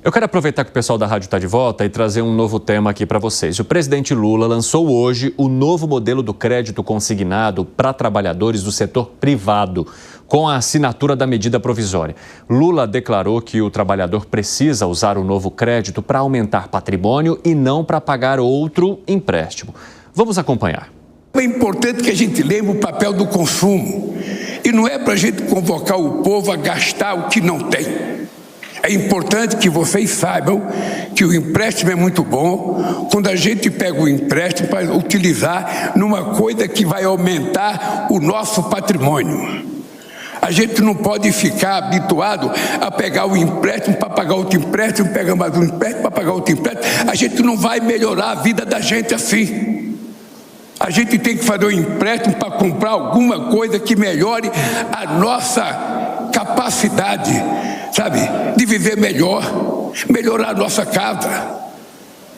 Eu quero aproveitar que o pessoal da rádio está de volta e trazer um novo tema aqui para vocês. O presidente Lula lançou hoje o novo modelo do crédito consignado para trabalhadores do setor privado, com a assinatura da medida provisória. Lula declarou que o trabalhador precisa usar o novo crédito para aumentar patrimônio e não para pagar outro empréstimo. Vamos acompanhar. É importante que a gente lembre o papel do consumo. E não é para a gente convocar o povo a gastar o que não tem. É importante que vocês saibam que o empréstimo é muito bom quando a gente pega o empréstimo para utilizar numa coisa que vai aumentar o nosso patrimônio. A gente não pode ficar habituado a pegar o empréstimo para pagar outro empréstimo, pegar mais um empréstimo para pagar outro empréstimo. A gente não vai melhorar a vida da gente assim. A gente tem que fazer um empréstimo para comprar alguma coisa que melhore a nossa capacidade, sabe, de viver melhor, melhorar a nossa casa,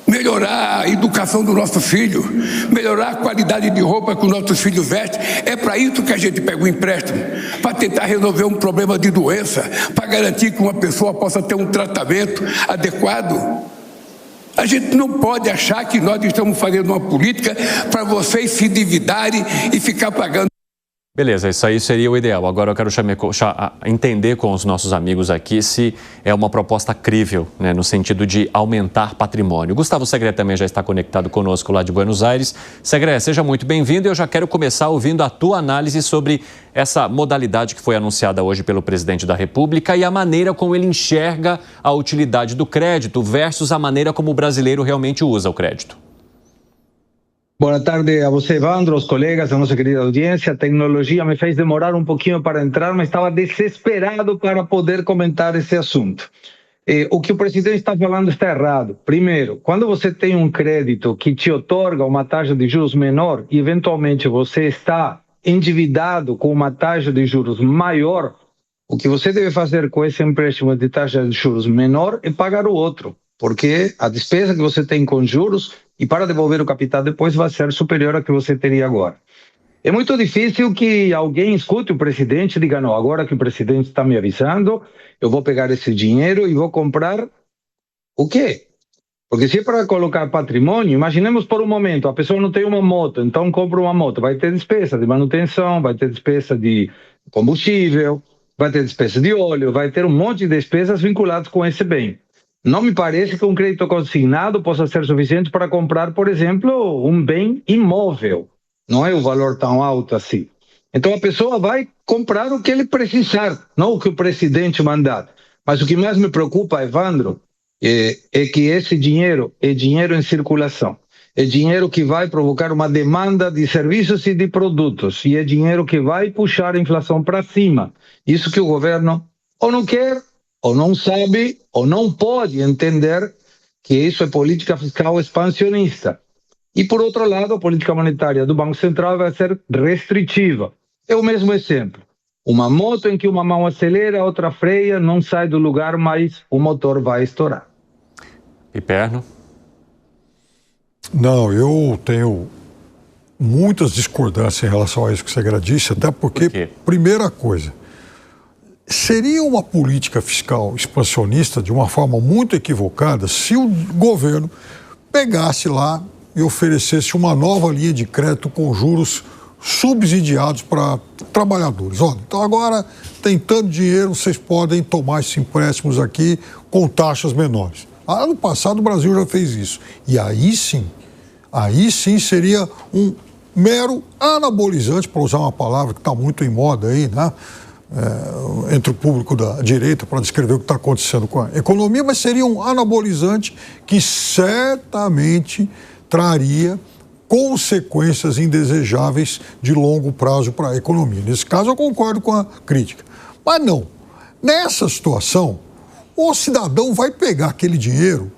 melhorar a educação do nosso filho, melhorar a qualidade de roupa que os nossos filhos vestem. É para isso que a gente pega o empréstimo, para tentar resolver um problema de doença, para garantir que uma pessoa possa ter um tratamento adequado. A gente não pode achar que nós estamos fazendo uma política para vocês se endividarem e ficar pagando. Beleza, isso aí seria o ideal. Agora eu quero entender com os nossos amigos aqui se é uma proposta crível, né, no sentido de aumentar patrimônio. Gustavo Segré também já está conectado conosco lá de Buenos Aires. Segré, seja muito bem-vindo e eu já quero começar ouvindo a tua análise sobre essa modalidade que foi anunciada hoje pelo presidente da República e a maneira como ele enxerga a utilidade do crédito versus a maneira como o brasileiro realmente usa o crédito. Boa tarde a você, Evandro, aos colegas, a nossa querida audiência. A tecnologia me fez demorar um pouquinho para entrar, mas estava desesperado para poder comentar esse assunto. O que o presidente está falando está errado. Primeiro, quando você tem um crédito que te otorga uma taxa de juros menor e eventualmente você está endividado com uma taxa de juros maior, o que você deve fazer com esse empréstimo de taxa de juros menor é pagar o outro, porque a despesa que você tem com juros e para devolver o capital depois vai ser superior à que você teria agora. É muito difícil que alguém escute o presidente e diga, não, agora que o presidente está me avisando, eu vou pegar esse dinheiro e vou comprar o quê? Porque se é para colocar patrimônio, imaginemos por um momento, a pessoa não tem uma moto, então compra uma moto, vai ter despesa de manutenção, vai ter despesa de combustível, vai ter despesa de óleo, vai ter um monte de despesas vinculadas com esse bem. Não me parece que um crédito consignado possa ser suficiente para comprar, por exemplo, um bem imóvel. Não é um valor tão alto assim. Então a pessoa vai comprar o que ele precisar, não o que o presidente mandar. Mas o que mais me preocupa, Evandro, é que esse dinheiro é dinheiro em circulação. É dinheiro que vai provocar uma demanda de serviços e de produtos. E é dinheiro que vai puxar a inflação para cima. Isso que o governo ou não quer, ou não sabe, ou não pode entender que isso é política fiscal expansionista. E, por outro lado, a política monetária do Banco Central vai ser restritiva. É o mesmo exemplo. Uma moto em que uma mão acelera, a outra freia, não sai do lugar, mas o motor vai estourar. Piperno? Não, eu tenho muitas discordâncias em relação a isso que você disse, até porque, primeira coisa, seria uma política fiscal expansionista de uma forma muito equivocada se o governo pegasse lá e oferecesse uma nova linha de crédito com juros subsidiados para trabalhadores. Olha, então agora tem tanto dinheiro, vocês podem tomar esses empréstimos aqui com taxas menores. Ano passado o Brasil já fez isso. E aí sim seria um mero anabolizante, para usar uma palavra que está muito em moda aí, né? Entre o público da direita para descrever o que está acontecendo com a economia, mas seria um anabolizante que certamente traria consequências indesejáveis de longo prazo para a economia. Nesse caso, eu concordo com a crítica. Mas não. Nessa situação, o cidadão vai pegar aquele dinheiro,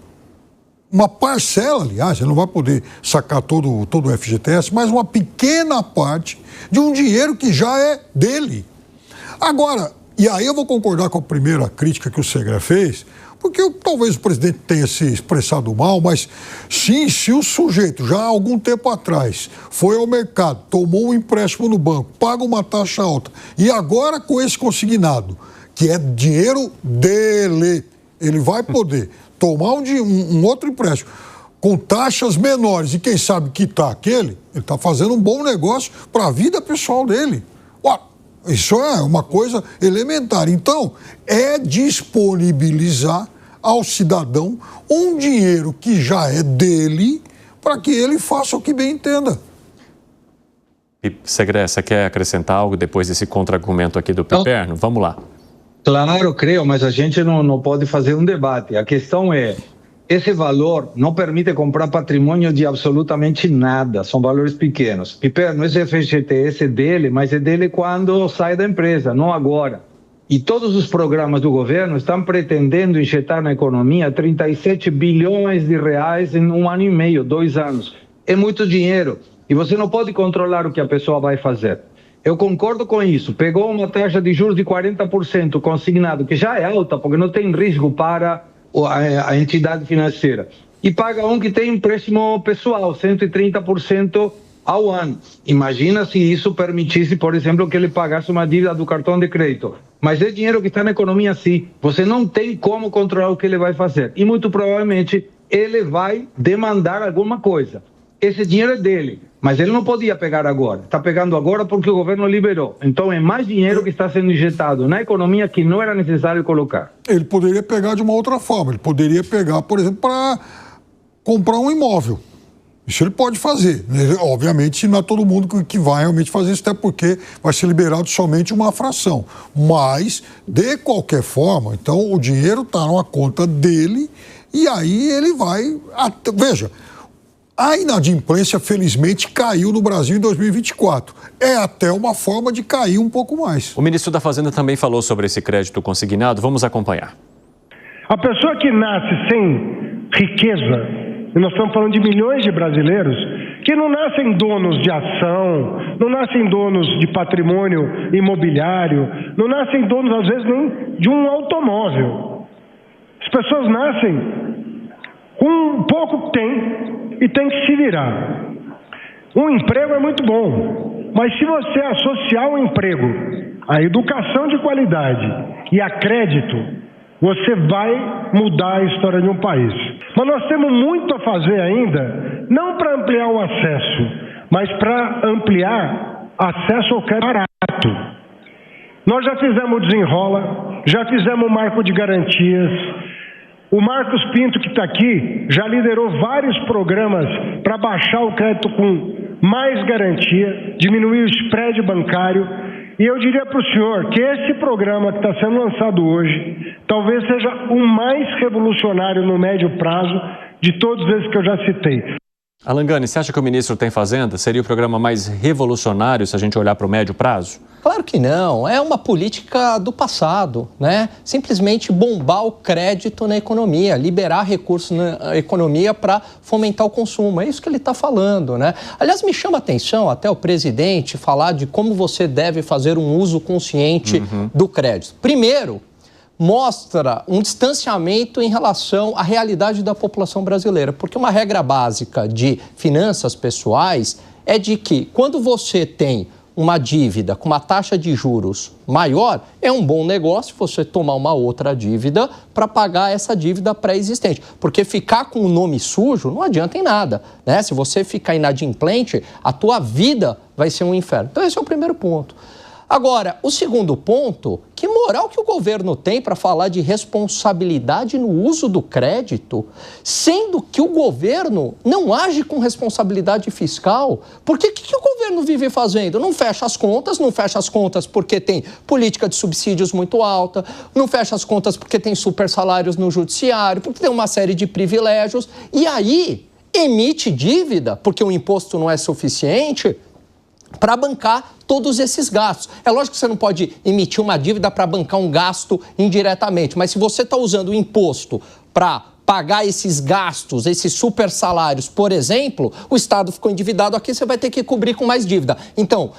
uma parcela, aliás, ele não vai poder sacar todo o FGTS, mas uma pequena parte de um dinheiro que já é dele. Agora, e aí eu vou concordar com a primeira crítica que o Segré fez, porque talvez o presidente tenha se expressado mal, mas sim, se o sujeito já há algum tempo atrás foi ao mercado, tomou um empréstimo no banco, paga uma taxa alta, e agora com esse consignado, que é dinheiro dele, Ele vai poder tomar um outro empréstimo com taxas menores e quem sabe quitar aquele, ele está fazendo um bom negócio para a vida pessoal dele. Isso é uma coisa elementar. Então, é disponibilizar ao cidadão um dinheiro que já é dele para que ele faça o que bem entenda. E, Segre, você quer acrescentar algo depois desse contra-argumento aqui do Piperno? Vamos lá. Claro, creio, mas a gente não pode fazer um debate. A questão é, esse valor não permite comprar patrimônio de absolutamente nada, são valores pequenos. Piperno, esse FGTS é dele, mas é dele quando sai da empresa, não agora. E todos os programas do governo estão pretendendo injetar na economia 37 bilhões de reais em 1 ano e meio, 2 anos. É muito dinheiro e você não pode controlar o que a pessoa vai fazer. Eu concordo com isso. Pegou uma taxa de juros de 40% consignado, que já é alta, porque não tem risco para a entidade financeira. E paga um que tem empréstimo pessoal, 130% ao ano. Imagina se isso permitisse, por exemplo, que ele pagasse uma dívida do cartão de crédito. Mas é dinheiro que está na economia, sim. Você não tem como controlar o que ele vai fazer. E muito provavelmente ele vai demandar alguma coisa. Esse dinheiro é dele, mas ele não podia pegar agora. Está pegando agora porque o governo liberou. Então é mais dinheiro que está sendo injetado na economia que não era necessário colocar. Ele poderia pegar de uma outra forma. Ele poderia pegar, por exemplo, para comprar um imóvel. Isso ele pode fazer. Obviamente, não é todo mundo que vai realmente fazer isso, até porque vai ser liberado somente uma fração. Mas, de qualquer forma, então o dinheiro está numa conta dele e aí ele vai... Veja... A inadimplência, felizmente, caiu no Brasil em 2024. É até uma forma de cair um pouco mais. O ministro da Fazenda também falou sobre esse crédito consignado. Vamos acompanhar. A pessoa que nasce sem riqueza, e nós estamos falando de milhões de brasileiros, que não nascem donos de ação, não nascem donos de patrimônio imobiliário, não nascem donos, às vezes, nem de um automóvel. As pessoas nascem com pouco que tem e tem que se virar. Um emprego é muito bom, mas se você associar o emprego à educação de qualidade e a crédito, você vai mudar a história de um país. Mas nós temos muito a fazer ainda, não para ampliar o acesso, mas para ampliar acesso ao crédito barato. Nós já fizemos o Desenrola, já fizemos o Marco de Garantias. O Marcos Pinto, que está aqui, já liderou vários programas para baixar o crédito com mais garantia, diminuir o spread bancário. E eu diria para o senhor que esse programa que está sendo lançado hoje talvez seja o mais revolucionário no médio prazo de todos esses que eu já citei. Alan Gani, você acha que o ministro Tem Fazenda seria o programa mais revolucionário se a gente olhar para o médio prazo? Claro que não. É uma política do passado, né? Simplesmente bombar o crédito na economia, liberar recursos na economia para fomentar o consumo. É isso que ele está falando, né? Aliás, me chama a atenção até o presidente falar de como você deve fazer um uso consciente do crédito. Primeiro, mostra um distanciamento em relação à realidade da população brasileira, porque uma regra básica de finanças pessoais é de que quando você tem uma dívida com uma taxa de juros maior, é um bom negócio você tomar uma outra dívida para pagar essa dívida pré-existente. Porque ficar com o nome sujo não adianta em nada, né? Se você ficar inadimplente, a tua vida vai ser um inferno. Então esse é o primeiro ponto. Agora, o segundo ponto, que moral que o governo tem para falar de responsabilidade no uso do crédito, sendo que o governo não age com responsabilidade fiscal? Porque o que o governo vive fazendo? Não fecha as contas porque tem política de subsídios muito alta, não fecha as contas porque tem super salários no judiciário, porque tem uma série de privilégios, e aí emite dívida, porque o imposto não é suficiente, para bancar todos esses gastos. É lógico que você não pode emitir uma dívida para bancar um gasto indiretamente, mas se você está usando o imposto para pagar esses gastos, esses super salários, por exemplo, o Estado ficou endividado aqui, você vai ter que cobrir com mais dívida. Então,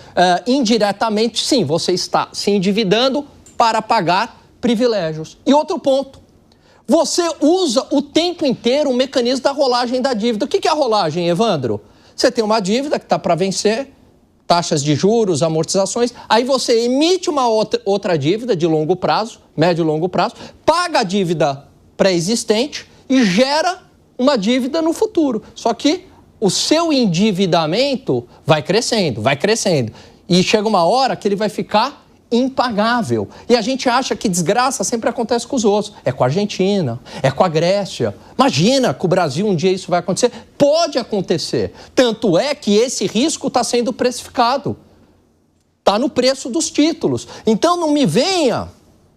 indiretamente, sim, você está se endividando para pagar privilégios. E outro ponto, você usa o tempo inteiro o mecanismo da rolagem da dívida. O que é a rolagem, Evandro? Você tem uma dívida que está para vencer, taxas de juros, amortizações, aí você emite uma outra dívida de longo prazo, médio e longo prazo, paga a dívida pré-existente e gera uma dívida no futuro. Só que o seu endividamento vai crescendo. E chega uma hora que ele vai ficar impagável. E a gente acha que desgraça sempre acontece com os outros. É com a Argentina, é com a Grécia. Imagina que o Brasil um dia isso vai acontecer. Pode acontecer. Tanto é que esse risco está sendo precificado. Está no preço dos títulos. Então não me venha,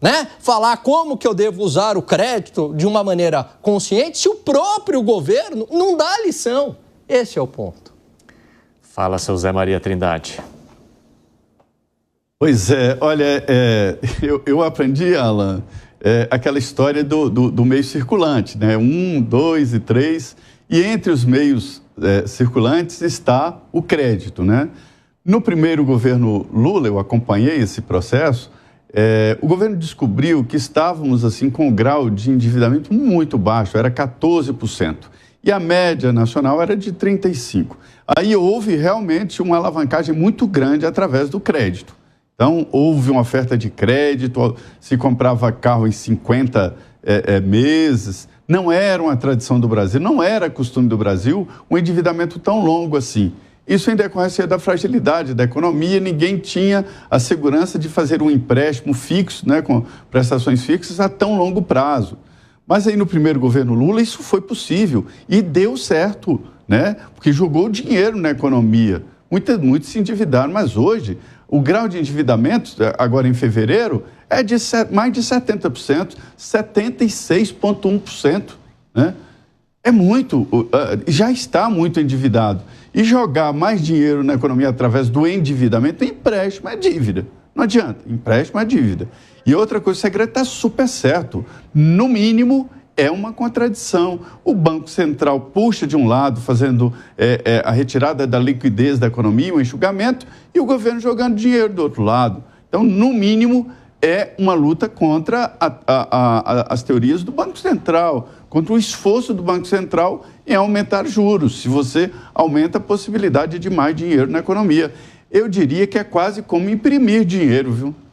né, falar como que eu devo usar o crédito de uma maneira consciente se o próprio governo não dá a lição. Esse é o ponto. Fala, seu Zé Maria Trindade. Pois é, olha, eu aprendi, Alan, aquela história do meio circulante, né? 1, 2 e 3, e entre os meios circulantes está o crédito, né? No primeiro governo Lula, eu acompanhei esse processo, o governo descobriu que estávamos assim com um grau de endividamento muito baixo, era 14%, e a média nacional era de 35%. Aí houve realmente uma alavancagem muito grande através do crédito. Então, houve uma oferta de crédito, se comprava carro em 50 meses. Não era uma tradição do Brasil, não era costume do Brasil um endividamento tão longo assim. Isso em decorrência da fragilidade da economia, ninguém tinha a segurança de fazer um empréstimo fixo, né, com prestações fixas a tão longo prazo. Mas aí no primeiro governo Lula isso foi possível e deu certo, né, porque jogou dinheiro na economia. Muitos se endividaram, mas hoje o grau de endividamento, agora em fevereiro, é de mais de 70%, 76,1%. Né? É muito, já está muito endividado. E jogar mais dinheiro na economia através do endividamento, empréstimo é dívida. Não adianta, empréstimo é dívida. E outra coisa, o segredo está super certo. No mínimo, é uma contradição. O Banco Central puxa de um lado, fazendo a retirada da liquidez da economia, o enxugamento, e o governo jogando dinheiro do outro lado. Então, no mínimo, é uma luta contra as teorias do Banco Central, contra o esforço do Banco Central em aumentar juros, se você aumenta a possibilidade de mais dinheiro na economia. Eu diria que é quase como imprimir dinheiro, viu?